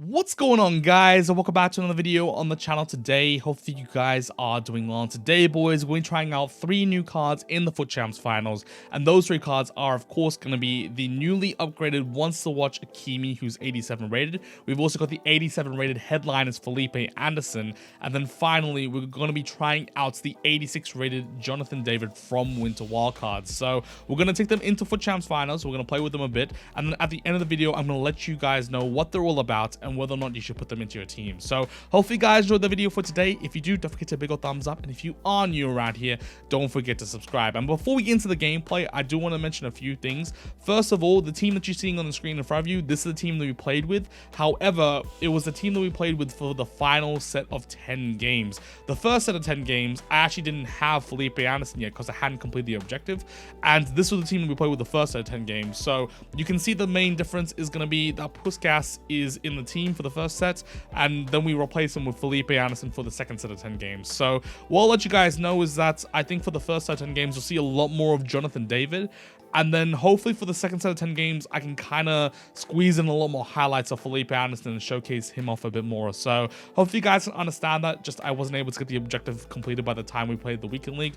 What's going on, guys, and welcome back to another video on the channel today. Hopefully you guys are doing well. Today, boys, we're going to be trying out 3 new cards in the FUT Champs Finals, and those 3 cards are, of course, going to be the newly upgraded Once to Watch Hakimi, who's 87 rated. We've also got the 87 rated Headliners Felipe Anderson, and then finally, we're going to be trying out the 86 rated Jonathan David from Winter Wildcards. So we're going to take them into FUT Champs Finals. We're going to play with them a bit, and then at the end of the video, I'm going to let you guys know what they're all about and whether or not you should put them into your team. So hopefully you guys enjoyed the video for today. If you do, don't forget to big ol' thumbs up, and if you are new around here, don't forget to subscribe. And before we get into the gameplay, I do want to mention a few things. First of all, the team that you're seeing on the screen in front of you, this is the team that we played with. However, it was the team that we played with for the final set of 10 games. The first set of 10 games, I actually didn't have Felipe Anderson yet because I hadn't completed the objective, and this was the team that we played with the first set of 10 games. So you can see the main difference is going to be that Puskas is in the team for the first set, and then we replace him with Felipe Anderson for the second set of 10 games. So what I'll let you guys know is that I think for the first set of 10 games, you'll see a lot more of Jonathan David, and then hopefully for the second set of 10 games, I can kind of squeeze in a lot more highlights of Felipe Anderson and showcase him off a bit more. So hopefully you guys can understand that. Just I wasn't able to get the objective completed by the time we played the weekend league.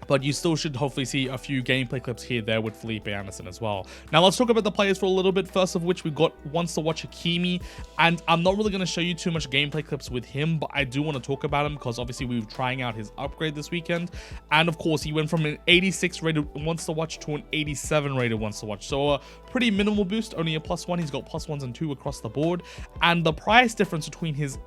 But you still should hopefully see a few gameplay clips here there with Felipe Anderson as well. Now let's talk about the players for a little bit. First of which, we've got Once to Watch Hakimi, and I'm not really going to show you too much gameplay clips with him, but I do want to talk about him because obviously we were trying out his upgrade this weekend, and of course he went from an 86 rated Once to Watch to an 87 rated Once to Watch. So a pretty minimal boost, only a +1. He's got +1s and 2 across the board, and the price difference between his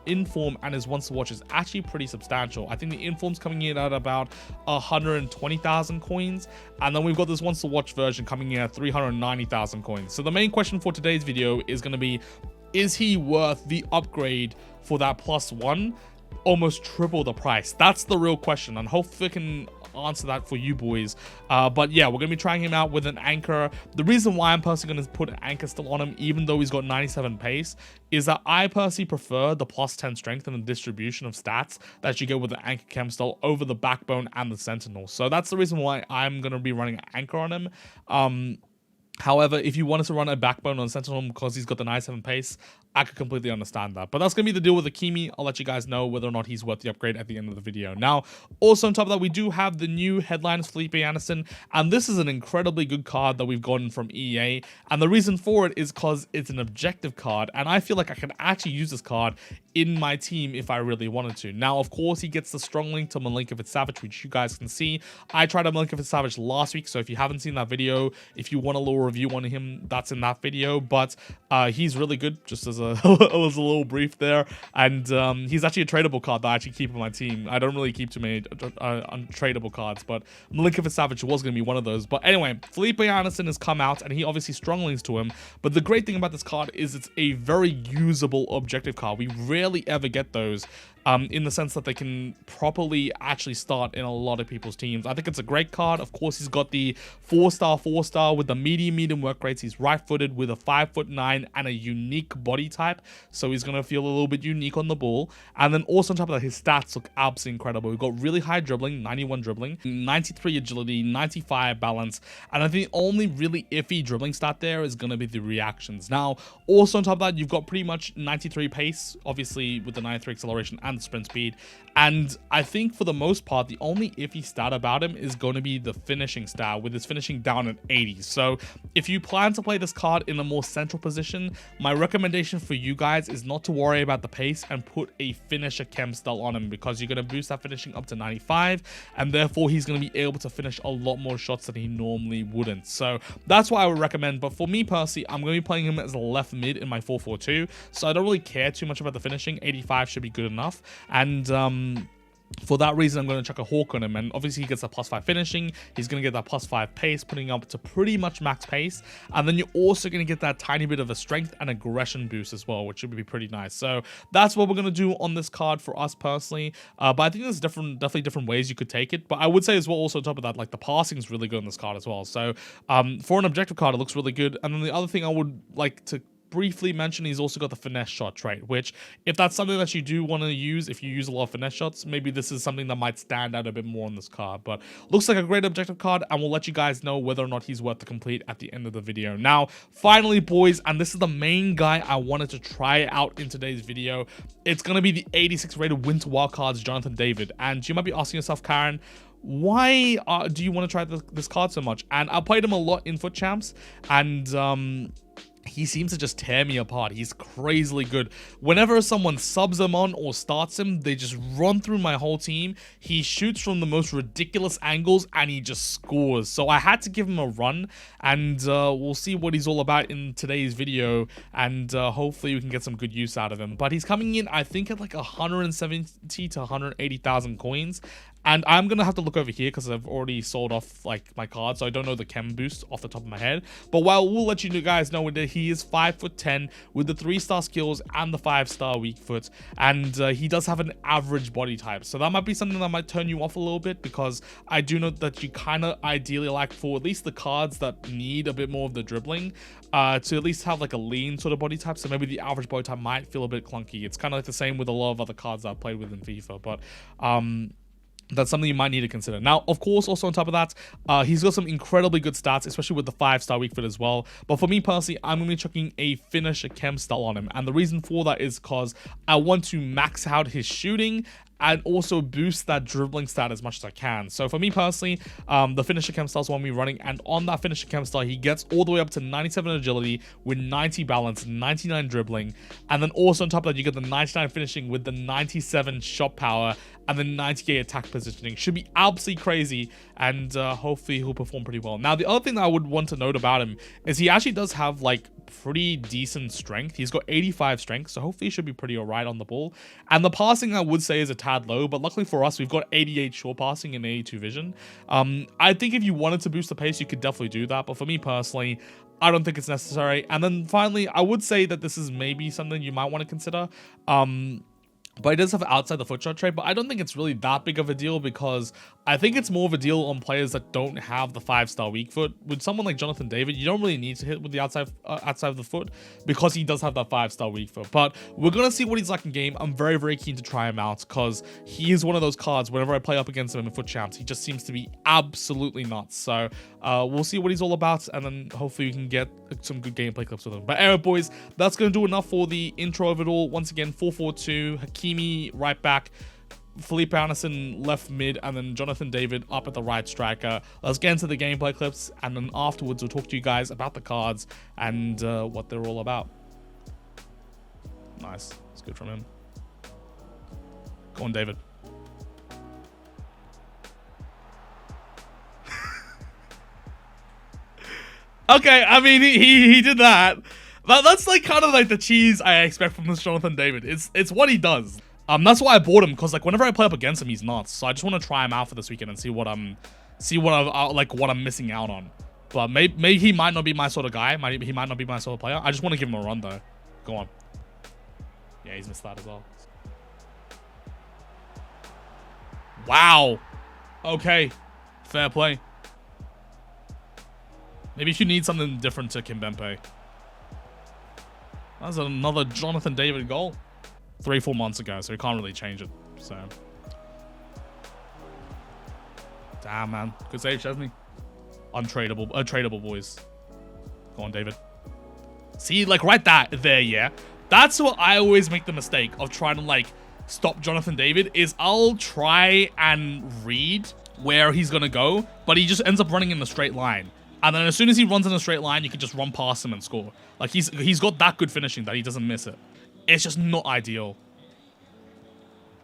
inform and his Once to Watch is actually pretty substantial. I think the inform's coming in at about 120,000 coins, and then we've got this Once to Watch version coming in at 390,000 coins. So the main question for today's video is going to be, is he worth the upgrade for that +1? Almost triple the price. That's the real question, and hopefully I can answer that for you boys. But yeah, we're gonna be trying him out with an anchor. The reason why I'm personally gonna put an anchor still on him, even though he's got 97 pace, is that I personally prefer the +10 strength and the distribution of stats that you get with the anchor chem style over the backbone and the sentinel. So that's the reason why I'm gonna be running an anchor on him. However, if you wanted to run a backbone on Sentinel because he's got the 97 pace, I could completely understand that. But that's going to be the deal with Hakimi. I'll let you guys know whether or not he's worth the upgrade at the end of the video. Now, also on top of that, we do have the new Headliners Felipe Anderson, and this is an incredibly good card that we've gotten from EA. And the reason for it is because it's an objective card, and I feel like I can actually use this card in my team if I really wanted to. Now, of course, he gets the strong link to Milinkovic Savage, which you guys can see. I tried a Milinkovic Savage last week, so if you haven't seen that video, if you want a little review on him, that's in that video. But he's really good, just as a, was a little brief there. And he's actually a tradable card that I actually keep on my team. I don't really keep too many untradeable cards, but Milinkovic Savage was going to be one of those. But anyway, Felipe Anderson has come out, and he obviously strong links to him. But the great thing about this card is it's a very usable objective card. We rarely ever get those. In the sense that they can properly actually start in a lot of people's teams. I think it's a great card. Of course, he's got the 4-star with the medium work rates. He's right-footed with a 5'9" and a unique body type, so he's going to feel a little bit unique on the ball. And then also on top of that, his stats look absolutely incredible. We've got really high dribbling, 91 dribbling, 93 agility, 95 balance, and I think the only really iffy dribbling stat there is going to be the reactions. Now, also on top of that, you've got pretty much 93 pace, obviously with the 93 acceleration and sprint speed, and I think for the most part the only iffy stat about him is going to be the finishing stat, with his finishing down at 80. So if you plan to play this card in a more central position, my recommendation for you guys is not to worry about the pace and put a finisher chem style on him, because you're going to boost that finishing up to 95, and therefore he's going to be able to finish a lot more shots than he normally wouldn't. So that's why I would recommend. But for me personally, I'm going to be playing him as a left mid in my 4-4-2, so I don't really care too much about the finishing. 85 should be good enough. And for that reason, I'm going to chuck a Hawk on him, and obviously he gets a +5 finishing. He's going to get that +5 pace, putting up to pretty much max pace, and then you're also going to get that tiny bit of a strength and aggression boost as well, which should be pretty nice. So that's what we're going to do on this card for us personally. But I think there's definitely different ways you could take it. But I would say as well, also on top of that, like the passing is really good on this card as well. So for an objective card, it looks really good. And then the other thing I would like to briefly mention he's also got the finesse shot trait, which if that's something that you do want to use, if you use a lot of finesse shots, maybe this is something that might stand out a bit more on this card. But looks like a great objective card, and we'll let you guys know whether or not he's worth the complete at the end of the video. Now, finally, boys, and this is the main guy I wanted to try out in today's video. It's going to be the 86 rated Winter Wildcards Jonathan David. And you might be asking yourself, Kyren, why do you want to try this card so much? And I played him a lot in FUT Champs, and he seems to just tear me apart. He's crazily good. Whenever someone subs him on or starts him, they just run through my whole team. He shoots from the most ridiculous angles, and he just scores. So I had to give him a run, and we'll see what he's all about in today's video, and hopefully we can get some good use out of him. But he's coming in, I think, at like 170 to 180,000 coins. And I'm going to have to look over here because I've already sold off like my cards, so I don't know the chem boost off the top of my head. But we'll let you guys know that he is 5'10" with the 3-star skills and the 5-star weak foot. And he does have an average body type. So that might be something that might turn you off a little bit, because I do know that you kind of ideally like, for at least the cards that need a bit more of the dribbling, to at least have like a lean sort of body type. So maybe the average body type might feel a bit clunky. It's kind of like the same with a lot of other cards that I've played with in FIFA. But that's something you might need to consider. Now, of course, also on top of that, he's got some incredibly good stats, especially with the 5-star weak foot as well. But for me personally, I'm going to be chucking a finisher chem style on him. And the reason for that is because I want to max out his shooting and also boost that dribbling stat as much as I can. So for me personally, the finisher chem style is one we're running, and on that finisher chem style, he gets all the way up to 97 agility with 90 balance, 99 dribbling, and then also on top of that, you get the 99 finishing with the 97 shot power and the 98 attack positioning. Should be absolutely crazy, and hopefully he'll perform pretty well. Now, the other thing that I would want to note about him is he actually does have like pretty decent strength. He's got 85 strength, so hopefully he should be pretty alright on the ball. And the passing, I would say, is a tad low, but luckily for us, we've got 88 short passing and 82 vision. I think if you wanted to boost the pace, you could definitely do that, but for me personally, I don't think it's necessary. And then finally, I would say that this is maybe something you might want to consider. But it does have outside the foot shot trait, but I don't think it's really that big of a deal, because I think it's more of a deal on players that don't have the 5-star weak foot. With someone like Jonathan David, you don't really need to hit with the outside of the foot, because he does have that 5-star weak foot. But we're going to see what he's like in game. I'm very, very keen to try him out, because he is one of those cards, whenever I play up against him in FUT Champs, he just seems to be absolutely nuts. So we'll see what he's all about, and then hopefully we can get some good gameplay clips with him. But anyway, boys, that's going to do enough for the intro of it all. Once again, 4-4-2, Hakimi right back, Felipe Anderson left mid, and then Jonathan David up at the right striker. Let's get into the gameplay clips, and then afterwards we'll talk to you guys about the cards and what they're all about. Nice. It's good from him. Go on, David. Okay, I mean, he did that. That's like kind of like the cheese I expect from this Jonathan David. It's what he does. That's why I bought him, because like whenever I play up against him, he's nuts. So I just want to try him out for this weekend and see what I'm missing out on. But maybe he might not be my sort of guy. He might not be my sort of player. I just want to give him a run though. Go on. Yeah, he's missed that as well. Wow. Okay. Fair play. Maybe if you need something different to Kimpembe. That's another Jonathan David goal. 3-4 months ago, so we can't really change it. So, damn, man, good save, Chesney. Untradeable, boys. Go on, David. See, like right there, yeah. That's what I always make the mistake of trying to like stop Jonathan David. Is I'll try and read where he's gonna go, but he just ends up running in a straight line. And then as soon as he runs in a straight line, you can just run past him and score. Like he's got that good finishing that he doesn't miss it. It's just not ideal.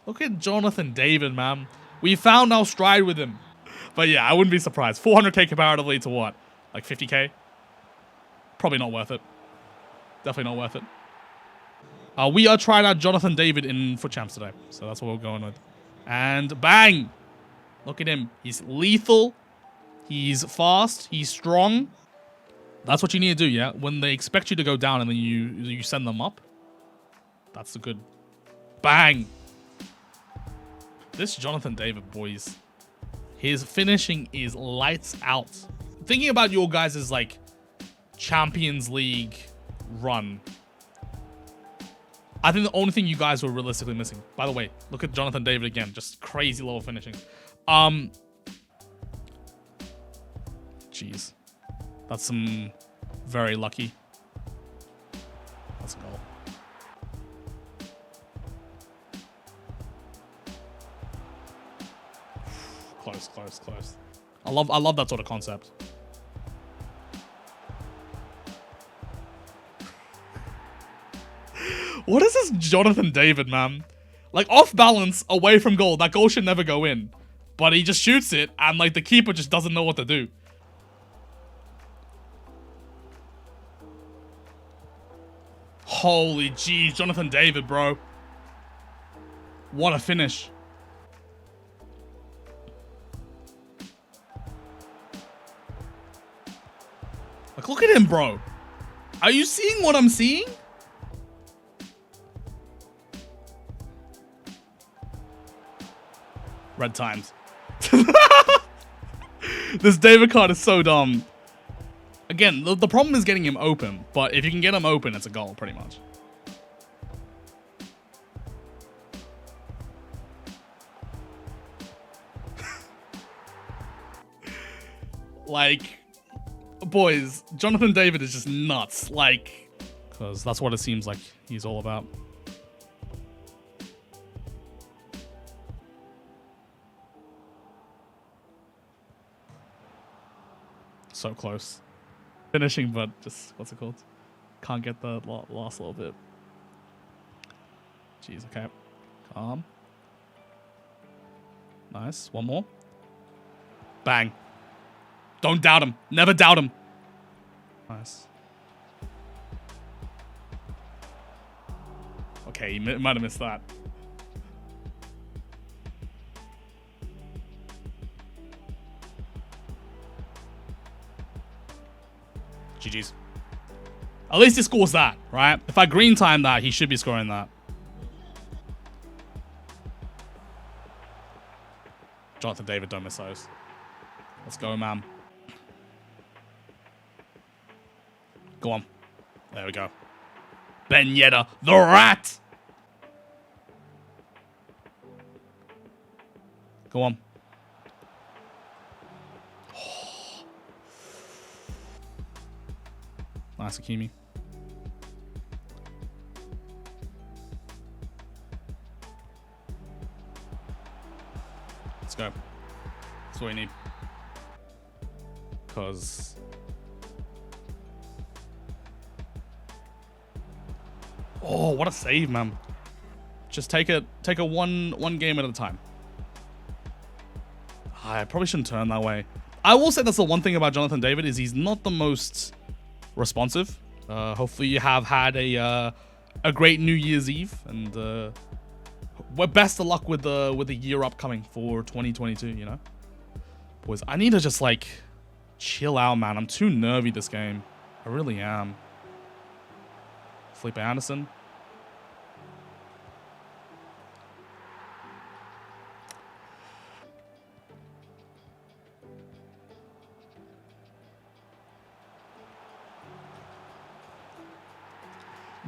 Look at Jonathan David, man. We found our stride with him. But yeah, I wouldn't be surprised. 400k comparatively to what? Like 50k? Probably not worth it. Definitely not worth it. We are trying out Jonathan David in FUT Champs today. So that's what we're going with. And bang! Look at him. He's lethal. He's fast. He's strong. That's what you need to do, yeah? When they expect you to go down and then you send them up. That's the good. Bang! This Jonathan David, boys. His finishing is lights out. Thinking about your guys' like Champions League run. I think the only thing you guys were realistically missing. By the way, look at Jonathan David again. Just crazy low finishing. Jeez. That's some very lucky. Let's go. Close, close, close. I love that sort of concept. What is this Jonathan David, man? Like, off balance, away from goal. That goal should never go in. But he just shoots it, and, like, the keeper just doesn't know what to do. Holy jeez, Jonathan David, bro. What a finish. Like, look at him, bro. Are you seeing what I'm seeing? Red times. This David card is so dumb. Again, the problem is getting him open, but if you can get him open, it's a goal, pretty much. Like, boys, Jonathan David is just nuts. Like, because that's what it seems like he's all about. So close. Finishing, but just, what's it called? Can't get the last little bit. Jeez, okay. Calm. Nice. One more. Bang. Don't doubt him. Never doubt him. Nice. Okay, he might have missed that. GG's. At least he scores that, right? If I green time that, he should be scoring that. Jonathan David, don't miss those. Let's go, man. Go on. There we go. Ben Yedder, the rat! Go on. Nice, Hakimi. Let's go. That's what we need. Because... oh, what a save, man. Just take a one game at a time. I probably shouldn't turn that way. I will say that's the one thing about Jonathan David is he's not the most responsive. Hopefully you have had a great New Year's Eve, and best of luck with the year upcoming for 2022. You know, boys, I need to just like chill out, man. I'm too nervy this game. I really am. Felipe Anderson.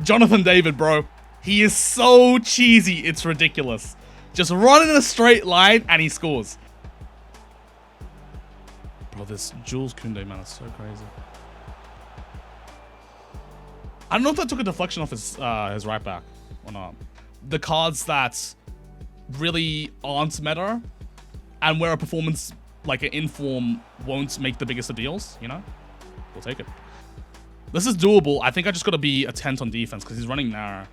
Jonathan David, bro. He is so cheesy, it's ridiculous. Just run in a straight line and he scores. Bro, this Jules Koundé, man, is so crazy. I don't know if that took a deflection off his right back or not. The cards that really aren't meta and where a performance like an inform won't make the biggest of deals, you know? We'll take it. This is doable. I think I just got to be attent on defense because he's running narrow.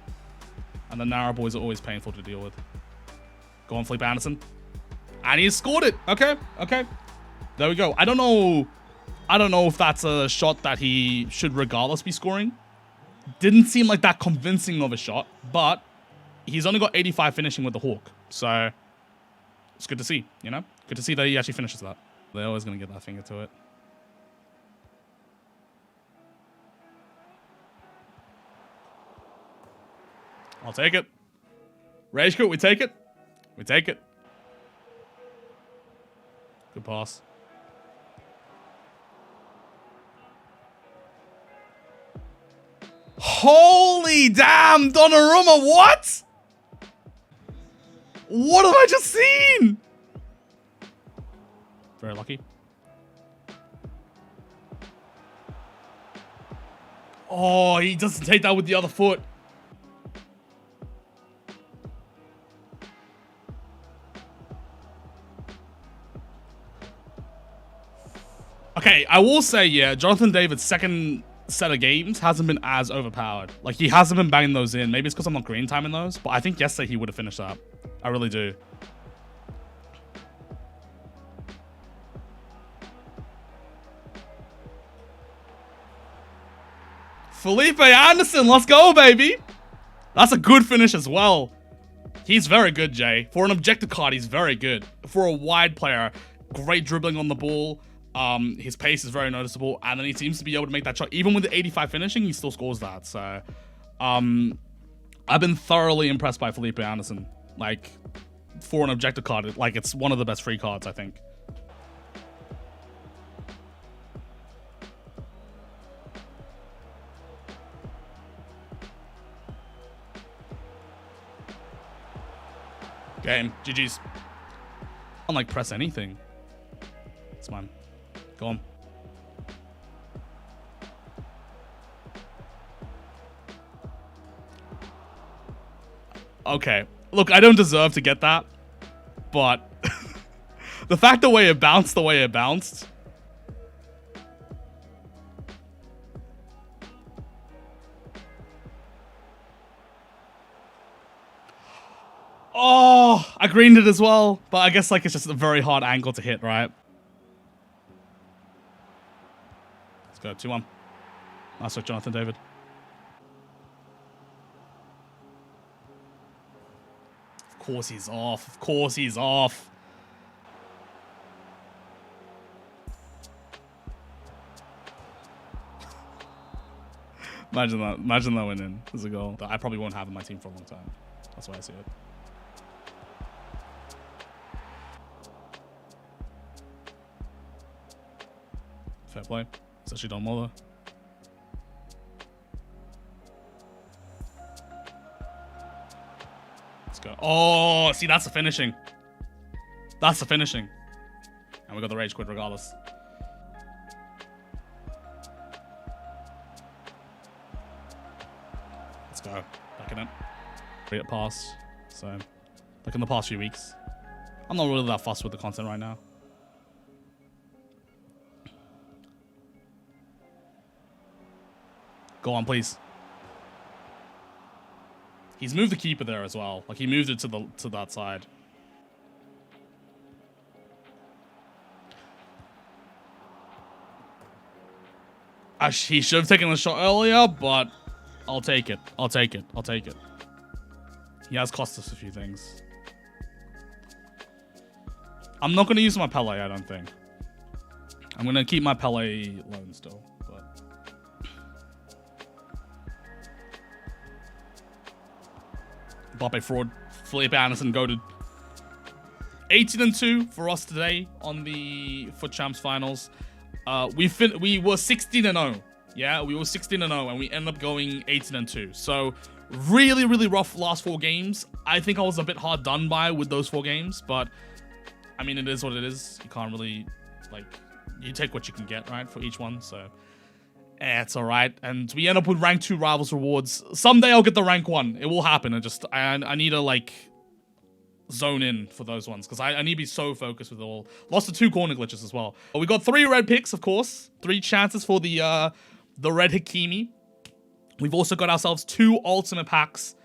And the narrow boys are always painful to deal with. Go on, Felipe Anderson. And he scored it. Okay, okay. There we go. I don't know if that's a shot that he should regardless be scoring. Didn't seem like that convincing of a shot, but he's only got 85 finishing with the Hawk. So it's good to see, you know? Good to see that he actually finishes that. They're always going to get that finger to it. I'll take it. Rage quit, we take it. We take it. Good pass. Holy damn, Donnarumma, what? What have I just seen? Very lucky. Oh, he doesn't take that with the other foot. Okay, I will say, yeah, Jonathan David's second set of games hasn't been as overpowered. Like, he hasn't been banging those in. Maybe it's because I'm not green timing those, but I think yesterday he would have finished that. I really do. Felipe Anderson, let's go, baby. That's a good finish as well. He's very good, Jay. For an objective card, he's very good. For a wide player, great dribbling on the ball. His pace is very noticeable, and then he seems to be able to make that shot. Even with the 85 finishing, he still scores that. So, I've been thoroughly impressed by Felipe Anderson. Like, for an objective card, like, it's one of the best free cards, I think. Game. GG's. I don't like press anything. It's mine. Go on. Okay. Look, I don't deserve to get that, but the fact the way it bounced, Oh, I greened it as well, but I guess like it's just a very hard angle to hit, right? Let's go, 2-1. Nice work, Jonathan David. Of course he's off. Of course he's off. Imagine that. Imagine that went in as a goal. That I probably won't have in my team for a long time. That's why I see it. Fair play. It's actually done well though. Let's go. Oh, see, that's the finishing. That's the finishing. And we got the rage quit regardless. Let's go. Back in it. Great pass. So, like in the past few weeks, I'm not really that fussed with the content right now. Go on, please. He's moved the keeper there as well. Like he moved it to that side. He should have taken the shot earlier, but I'll take it. I'll take it. I'll take it. He has cost us a few things. I'm not going to use my Pele, I don't think. I'm going to keep my Pele loan still. Mbappe fraud. Felipe Anderson goated. 18-2 for us today on the FUT Champs Finals. We were 16-0. Yeah, we were 16-0 and we ended up going 18-2. So really, really rough last 4 games. I think I was a bit hard done by with those 4 games, but I mean, it is what it is. You can't really, like, you take what you can get, right, for each one. So it's all right. And we end up with rank 2 rivals rewards. Someday I'll get the rank 1. It will happen. I need to, like, zone in for those ones because I need to be so focused with it all. Lost to 2 corner glitches as well. But we got 3 red picks, of course. 3 chances for the red Hakimi. We've also got ourselves 2 ultimate packs,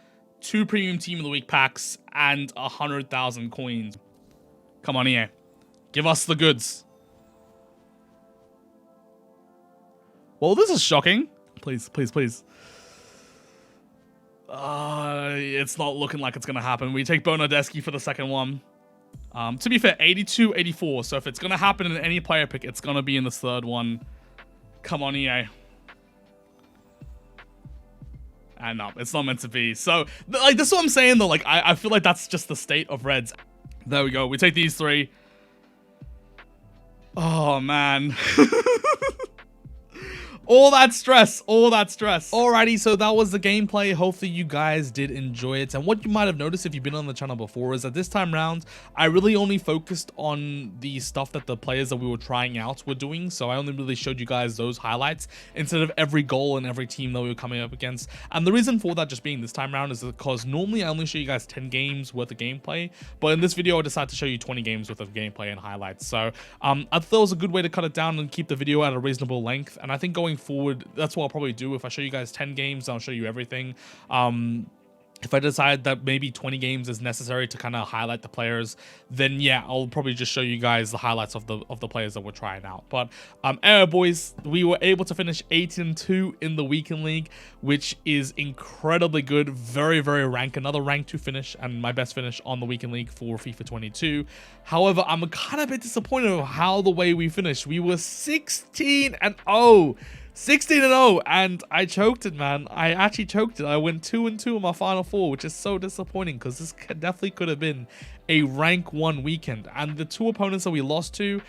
2 premium team of the week packs, and 100,000 coins. Come on, EA. Give us the goods. Well, this is shocking. Please, please, please. It's not looking like it's going to happen. We take Bonadeski for the second one. To be fair, 82, 84. So if it's going to happen in any player pick, it's going to be in this third one. Come on, EA. And no, it's not meant to be. So, like, this is what I'm saying, though. Like, I feel like that's just the state of Reds. There we go. We take these 3. Oh, man. All that stress, all that stress. Alrighty, so that was the gameplay. Hopefully you guys did enjoy it. And what you might have noticed if you've been on the channel before is that this time round, I really only focused on the stuff that the players that we were trying out were doing. So I only really showed you guys those highlights instead of every goal and every team that we were coming up against. And the reason for that just being this time round is because normally I only show you guys 10 games worth of gameplay. But in this video, I decided to show you 20 games worth of gameplay and highlights. So I thought it was a good way to cut it down and keep the video at a reasonable length. And I think going forward, that's what I'll probably do. If I show you guys 10 games, I'll show you everything. If I decide that maybe 20 games is necessary to kind of highlight the players, then yeah, I'll probably just show you guys the highlights of the players that we're trying out. But anyway, boys, we were able to finish 18-2 in the weekend league, which is incredibly good. Very, very rank. Another rank 2 finish and my best finish on the weekend league for FIFA 22. However, I'm kind of a bit disappointed of how the way we finished. We were 16-0. 16-0, and I choked it, man. I actually choked it. I went 2-2 in my final 4, which is so disappointing because this definitely could have been a rank 1 weekend. And the 2 opponents that we lost to,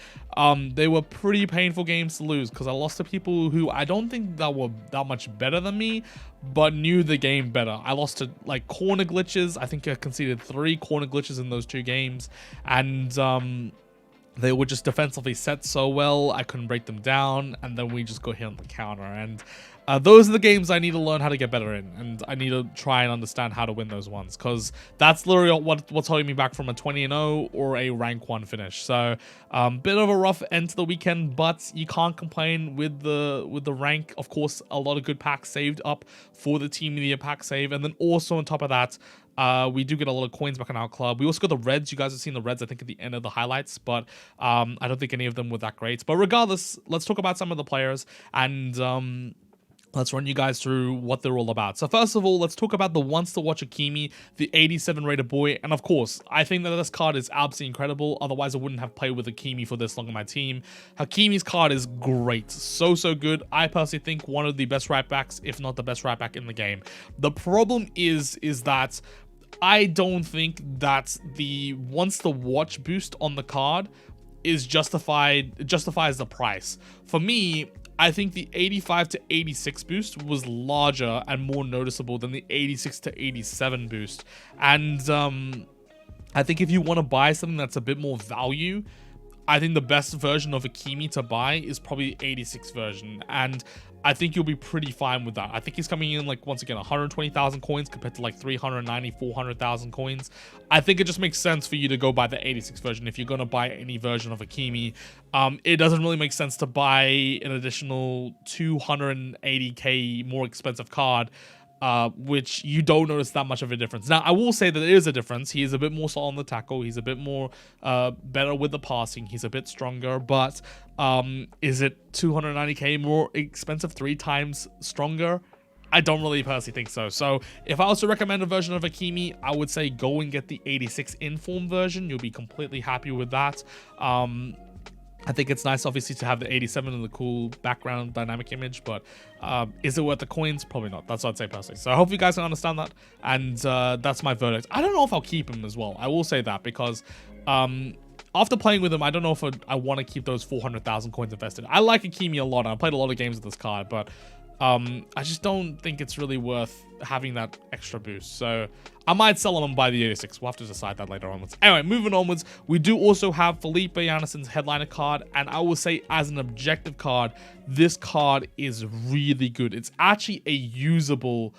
they were pretty painful games to lose because I lost to people who I don't think that were that much better than me, but knew the game better. I lost to like corner glitches. I think I conceded 3 corner glitches in those 2 games, and they were just defensively set so well, I couldn't break them down, and then we just go hit on the counter. And those are the games I need to learn how to get better in, and I need to try and understand how to win those ones, because that's literally what's holding me back from a 20-0 or a rank 1 finish. So bit of a rough end to the weekend, but you can't complain with the rank. Of course, a lot of good packs saved up for the Team of the Year pack save, and then also on top of that, we do get a lot of coins back in our club. We also got the Reds. You guys have seen the Reds, I think, at the end of the highlights, but I don't think any of them were that great. But regardless, let's talk about some of the players, and let's run you guys through what they're all about. So first of all, let's talk about the Once to Watch Hakimi, the 87 rated boy. And of course, I think that this card is absolutely incredible. Otherwise, I wouldn't have played with Hakimi for this long on my team. Hakimi's card is great. So good. I personally think one of the best right backs, if not the best right back in the game. The problem is that I don't think that the Once to Watch boost on the card is justifies the price. For me, I think the 85 to 86 boost was larger and more noticeable than the 86 to 87 boost. And I think if you want to buy something that's a bit more value, I think the best version of Hakimi to buy is probably the 86 version. And I think you'll be pretty fine with that. I think he's coming in like, once again, 120,000 coins compared to like 390, 400,000 coins. I think it just makes sense for you to go buy the 86 version if you're going to buy any version of Hakimi. It doesn't really make sense to buy an additional 280k more expensive card, which you don't notice that much of a difference. Now, I will say that there is a difference. He is a bit more solid on the tackle. He's a bit more better with the passing. He's a bit stronger, but is it 290k more expensive, 3 times stronger? I don't really personally think so. So if I was to recommend a version of Hakimi, I would say go and get the 86 Inform version. You'll be completely happy with that. I think it's nice, obviously, to have the 87 and the cool background dynamic image, but is it worth the coins? Probably not. That's what I'd say personally. So I hope you guys can understand that, and that's my verdict. I don't know if I'll keep him as well. I will say that, because after playing with him, I don't know if I want to keep those 400,000 coins invested. I like Hakimi a lot, and I played a lot of games with this card, but I just don't think it's really worth having that extra boost. So I might sell him and buy the 86. We'll have to decide that later onwards. Anyway, moving onwards, we do also have Felipe Anderson's Headliner card, and I will say, as an objective card, this card is really good. It's actually a usable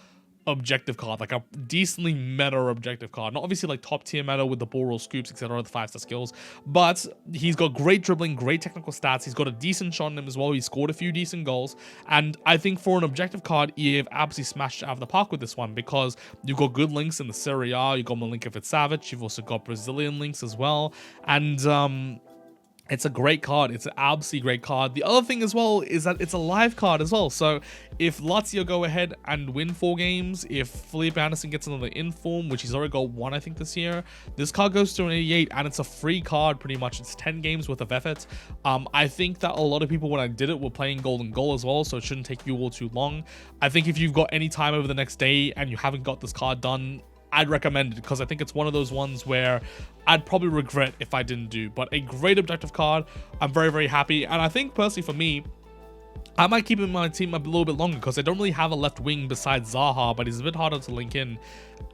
objective card, like a decently meta objective card. Not obviously like top tier meta with the ball roll, scoops, etc., the 5-star skills, but he's got great dribbling, great technical stats. He's got a decent shot on him as well. He scored a few decent goals, and I think for an objective card, you've absolutely smashed it out of the park with this one, because you've got good links in the Serie A. You've got Malinka Savage. You've also got Brazilian links as well, and it's a great card. It's an absolutely great card. The other thing as well is that it's a live card as well. So if Lazio go ahead and win 4 games, if Felipe Anderson gets another inform, which he's already got 1, I think, this year, this card goes to an 88, and it's a free card pretty much. It's 10 games worth of effort. I think that a lot of people, when I did it, were playing Golden Goal as well, so it shouldn't take you all too long. I think if you've got any time over the next day and you haven't got this card done, I'd recommend it, because I think it's one of those ones where I'd probably regret if I didn't do. But a great objective card. I'm very, very happy. And I think personally for me, I might keep him in my team a little bit longer because I don't really have a left wing besides Zaha, but he's a bit harder to link in.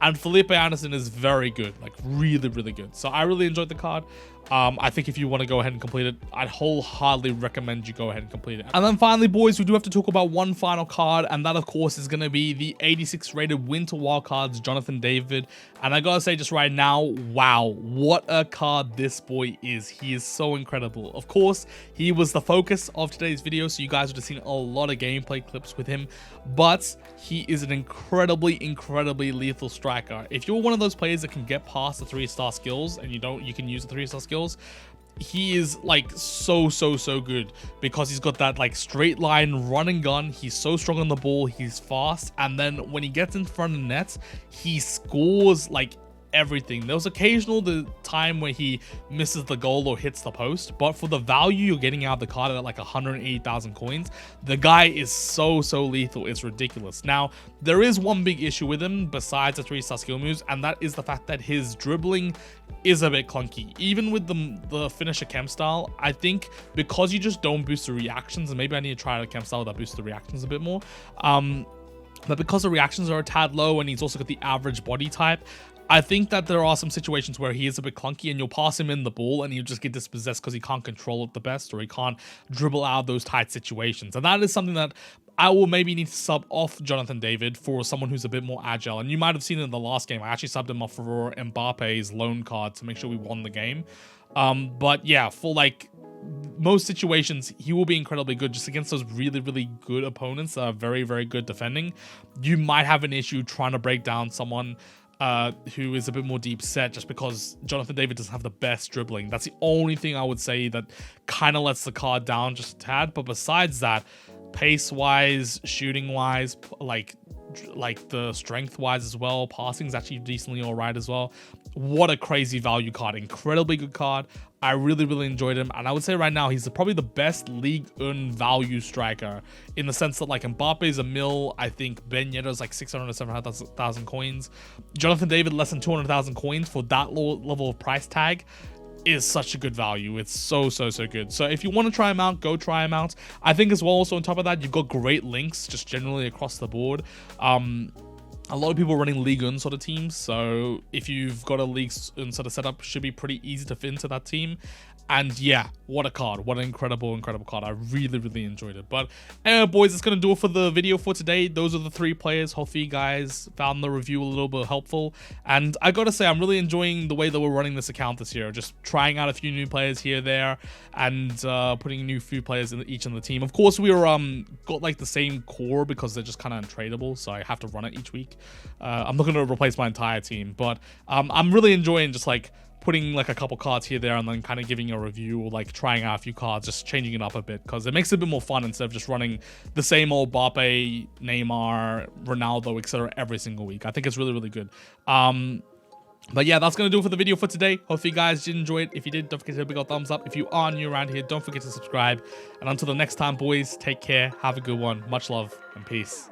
And Felipe Anderson is very good, like really, really good. So I really enjoyed the card. I think if you want to go ahead and complete it, I'd wholeheartedly recommend you go ahead and complete it. And then finally, boys, we do have to talk about one final card, and that, of course, is going to be the 86 rated Winter Wildcards Jonathan David. And I gotta say just right now, wow, what a card this boy is. He is so incredible. Of course, he was the focus of today's video, so you guys would have seen a lot of gameplay clips with him, but he is an incredibly, incredibly lethal striker. If you're one of those players that can get past the 3-star skills and you can use the 3-star skills, he is like so good because he's got that like straight line run and gun. He's so strong on the ball, he's fast, and then when he gets in front of the net, he scores like everything. There was the time where he misses the goal or hits the post, but for the value you're getting out of the card at like 180,000 coins, the guy is so lethal. It's ridiculous. Now, there is one big issue with him besides the 3-star skill moves, and that is the fact that his dribbling is a bit clunky. Even with the finisher chem style, I think because you just don't boost the reactions, and maybe I need to try a chem style that boosts the reactions a bit more, but because the reactions are a tad low and he's also got the average body type, I think that there are some situations where he is a bit clunky and you'll pass him in the ball and he'll just get dispossessed because he can't control it the best, or he can't dribble out of those tight situations. And that is something that I will maybe need to sub off Jonathan David for someone who's a bit more agile. And you might have seen in the last game, I actually subbed him off for Mbappe's loan card to make sure we won the game. But yeah, for like most situations, he will be incredibly good just against those really good opponents that are very good defending. You might have an issue trying to break down someone who is a bit more deep set, just because Jonathan David doesn't have the best dribbling. That's the only thing I would say that kind of lets the card down just a tad. But besides that, pace wise, shooting wise, like the strength wise as well, passing is actually decently all right as well. What a crazy value card. Incredibly good card. I really enjoyed him, and I would say right now he's probably the best League One value striker, in the sense that like Mbappe's a mil, I think Ben Yedder's like 600 to 700,000 coins. Jonathan David less than 200,000 coins for that low level of price tag is such a good value. It's so good. So if you want to try him out, go try him out. I think as well, also on top of that, you've got great links just generally across the board. A lot of people are running League One sort of teams, so if you've got a League One sort of setup, should be pretty easy to fit into that team. And yeah, what a card. What an incredible card. I really enjoyed it. But anyway, boys, that's going to do it for the video for today. Those are the 3 players. Hopefully you guys found the review a little bit helpful. And I got to say, I'm really enjoying the way that we're running this account this year. Just trying out a few new players here, there, and putting a few players in each on the team. Of course, we were got like the same core because they're just kind of untradeable, so I have to run it each week. I'm not going to replace my entire team, but I'm really enjoying just like putting like a couple cards here, there, and then kind of giving a review, or like trying out a few cards, just changing it up a bit, because it makes it a bit more fun instead of just running the same old Mbappe, Neymar, Ronaldo, etc. every single week. I think it's really good. But yeah, that's going to do it for the video for today. Hopefully you guys did enjoy it. If you did, don't forget to hit a big old thumbs up. If you are new around here, don't forget to subscribe. And until the next time, boys, take care. Have a good one. Much love and peace.